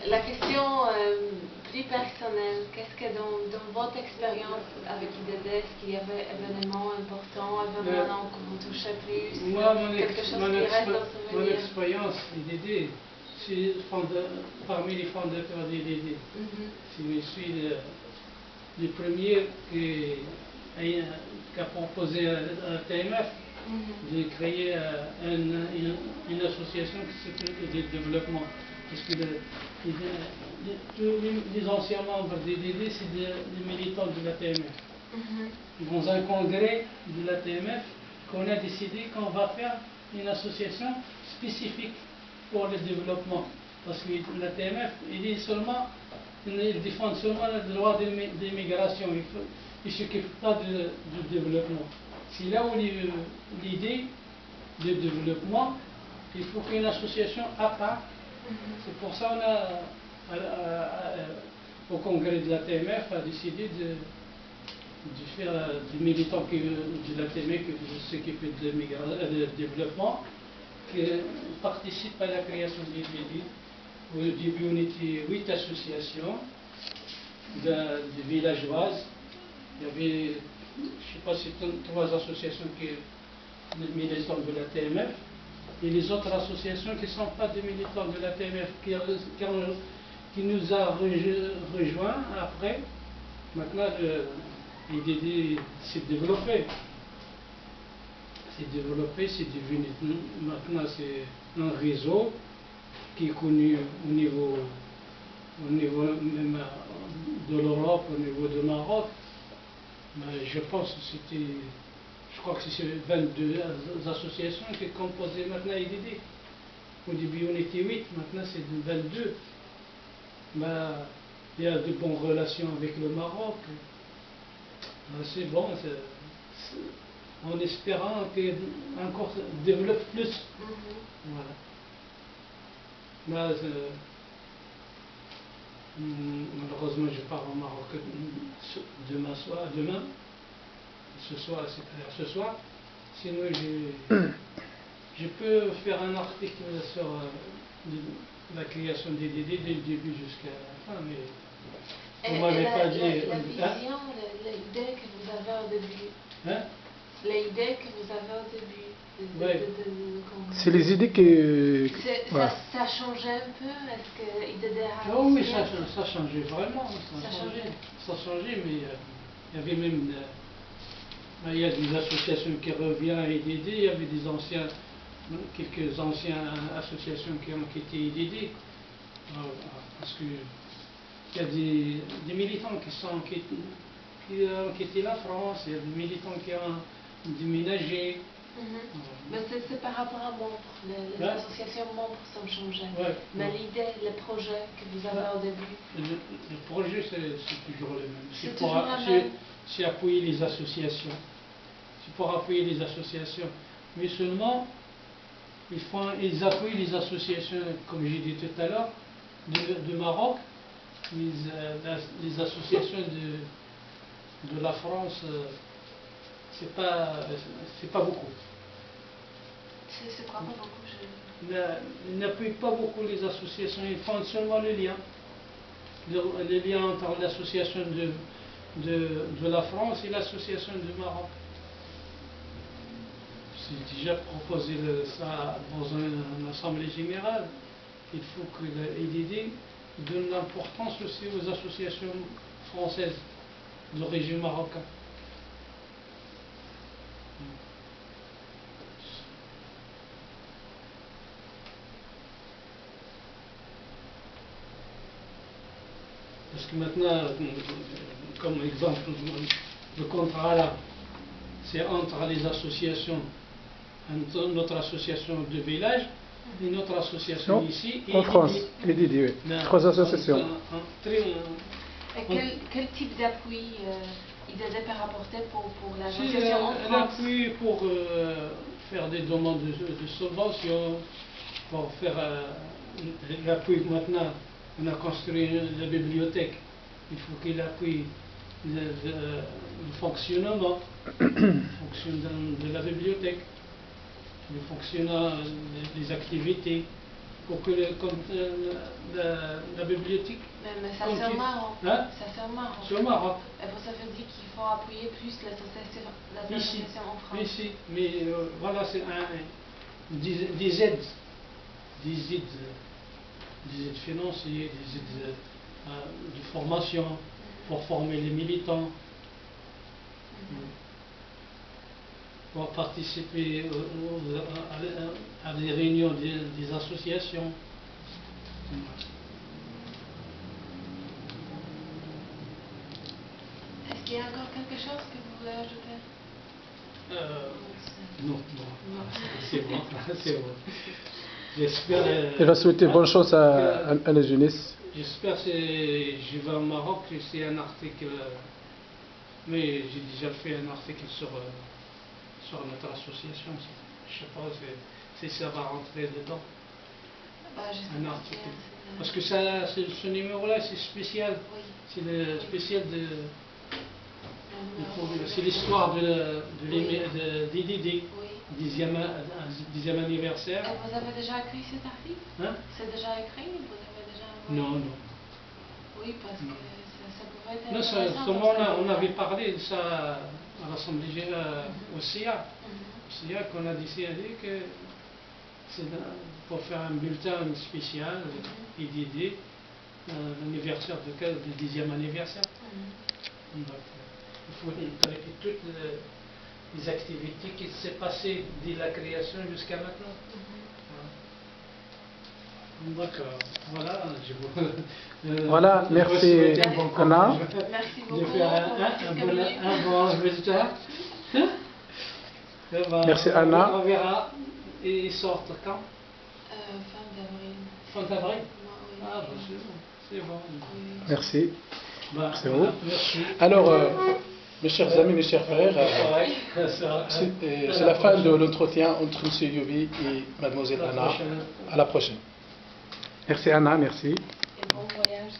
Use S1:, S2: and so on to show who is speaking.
S1: La question plus personnelle, qu'est-ce que dans votre expérience avec IDD, est-ce qu'il y avait événements importants, événements que vous touchez plus, quelque chose qui reste dans le souvenir?
S2: Mon expérience IDD, c'est parmi les fondateurs d'IDD. Je suis le premier qui a proposé à la TMF de créer une association qui s'appelle de développement. Parce que tous les anciens membres d'IDD, c'est des militants de la TMF. Dans un congrès de la TMF, qu'on a décidé qu'on va faire une association spécifique pour le développement. Parce que la TMF, ils défendent seulement le droit d'immigration. Ils ne s'occupent pas du développement. C'est là où l'idée de développement, il faut qu'une association à part. C'est pour ça qu'on a, au congrès de la TMF, a décidé de faire des militants de la TMF qui s'occupent de développement, qui participent à la création de l'IDD. Au début, on était 8 associations de villageoises. Il y avait, je ne sais pas si 3 associations qui militants de la TMF, et les autres associations qui ne sont pas des militants de la TMF, qui nous a rejoints après. Maintenant, l'IDD s'est développé. C'est devenu, maintenant c'est un réseau qui est connu au niveau même de l'Europe, au niveau du Maroc. Mais je pense que je crois que c'est 22 associations qui composaient maintenant l'IDD. Au début on était 8, maintenant c'est 22. Ben, il y a de bonnes relations avec le Maroc. Ben, c'est bon, en espérant qu'encore développe plus. Voilà. Là, malheureusement, je pars au Maroc demain. Ce soir. Sinon, je peux faire un article sur la création des DD dès le début jusqu'à la fin, mais vous m'avez pas dit.
S1: La vision, l'idée que vous avez au début. L'idée que vous avez au début.
S3: C'est les idées que...
S1: Ça a changé un peu? Est-ce que IDD a...
S2: Oh oui, ça a changé vraiment. Ça a changé, mais il y avait même... Il y a des associations qui reviennent à IDD, il y avait quelques anciennes associations qui ont quitté IDD. Parce que il y a des militants qui ont quitté la France, il y a des militants qui ont déménagé.
S1: Mais c'est par rapport à membres, les associations membres sont changées. Mais l'idée, le projet que vous avez au début?
S2: Le projet, c'est toujours le même. C'est appuyer les associations. C'est pour appuyer les associations. Mais seulement, ils appuient les associations, comme j'ai dit tout à l'heure, du Maroc. Les associations de la France, c'est pas beaucoup.
S1: C'est quoi pas beaucoup?
S2: Ils n'appuient pas beaucoup les associations, ils font seulement le lien. Le lien entre l'association de la France et l'association du Maroc. J'ai déjà proposé ça dans une assemblée générale. Il faut que l'IDD donne l'importance aussi aux associations françaises d'origine marocaine. Parce que maintenant, comme exemple, le contrat là, c'est entre les associations, notre association de village et notre association ici.
S3: En France, IDD, oui. 3 associations.
S1: Et quel type d'appui IDD peut apporter pour l'association en France?
S2: L'appui pour faire des demandes de subventions, pour faire l'appui maintenant. On a construit la bibliothèque. Il faut qu'il appuie le fonctionnement de la bibliothèque, le fonctionnement des activités, pour que la bibliothèque.
S1: Mais ça c'est au Maroc.
S2: Hein?
S1: Ça c'est au Maroc.
S2: C'est au Maroc.
S1: Et vous avez dit qu'il faut appuyer plus l'association en France.
S2: Ici, mais voilà, c'est des aides. Des aides financières, des aides de formation pour former les militants, pour participer à des réunions des associations.
S1: Est-ce qu'il y a encore quelque chose que vous voulez ajouter?
S2: Non, c'est bon, c'est bon. J'espère.
S3: Il va souhaiter bonne chance à la jeunesse.
S2: J'espère que je vais au Maroc, c'est un article, mais j'ai déjà fait un article sur notre association. Je ne sais pas si ça va rentrer dedans. Un article. Parce que ce numéro-là, c'est spécial.
S1: Oui.
S2: C'est le spécial c'est l'histoire de d'IDD.
S1: Oui.
S2: 10e anniversaire.
S1: Et vous avez déjà écrit cet article?
S2: Hein?
S1: C'est déjà écrit? Vous avez déjà
S2: Non.
S1: Oui, parce que ça pourrait être
S2: Non,
S1: intéressant.
S2: on avait parlé de ça à l'Assemblée générale, au CIA. Au CIA qu'on a décidé que c'est pour faire un bulletin spécial, IDD, l'anniversaire du 10e anniversaire. Donc, il faut traiter toutes les activités qui s'est passées dès la création jusqu'à maintenant. D'accord. Voilà.
S3: Voilà, merci Anna.
S1: Merci beaucoup.
S2: De faire un bon résultat.
S3: Merci Anna.
S2: On verra. Et ils sortent quand?
S1: Fin d'avril.
S2: Fin d'avril?
S1: Oui.
S2: Ah, c'est bon.
S3: Merci.
S2: C'est
S3: bon.
S2: Merci.
S3: Alors, mes chers amis, mes chers frères, c'est la fin de l'entretien entre M. Yobi et Mademoiselle Anna. À la prochaine. Merci Anna, merci.
S1: Et bon voyage.